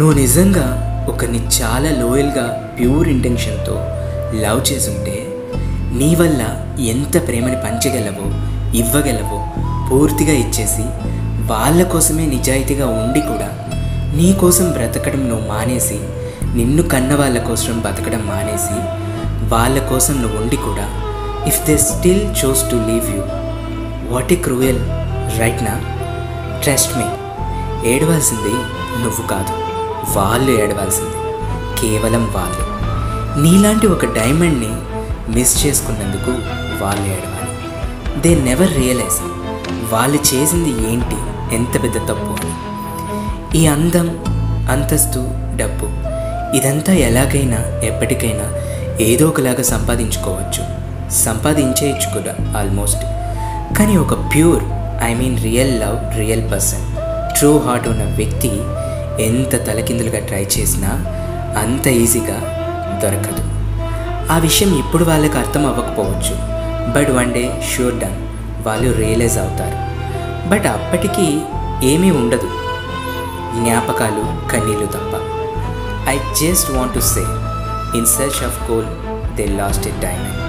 నువ్వు నిజంగా ఒకరిని చాలా లోయల్గా ప్యూర్ ఇంటెన్షన్తో లవ్ చేసుంటే నీ వల్ల ఎంత ప్రేమని పంచగలవో ఇవ్వగలవో పూర్తిగా ఇచ్చేసి వాళ్ళ కోసమే నిజాయితీగా ఉండి కూడా నీ కోసం బ్రతకడం నువ్వు మానేసి నిన్ను కన్న వాళ్ళ కోసం బతకడం మానేసి వాళ్ళ కోసం నువ్వు ఉండి కూడా if they still chose to leave you what a cruel right నా. ట్రస్ట్ మీ, ఏడవాల్సింది నువ్వు కాదు, వాళ్ళు ఏడవాల్సింది, కేవలం వాళ్ళు. నీలాంటి ఒక డైమండ్ని మిస్ చేసుకున్నందుకు వాళ్ళు ఏడవాలి. దే నెవర్ రియలైజ్ వాళ్ళు చేసింది ఏంటి, ఎంత పెద్ద తప్పు అని. ఈ అందం, అంతస్తు, డబ్బు ఇదంతా ఎలాగైనా ఎప్పటికైనా ఏదో ఒకలాగా సంపాదించేయచ్చు కూడా ఆల్మోస్ట్. కానీ ఒక pure real love, real person, true heart ఉన్న వ్యక్తి ఎంత తలకిందులుగా ట్రై చేసినా అంత ఈజీగా దొరకదు. ఆ విషయం ఇప్పుడు వాళ్ళకి అర్థం అవ్వకపోవచ్చు, but one day sure done వాళ్ళు రియలైజ్ అవుతారు. బట్ అప్పటికీ ఏమీ ఉండదు, జ్ఞాపకాలు, కన్నీళ్ళు తప్ప. I just want to say, in search of gold they lost a diamond.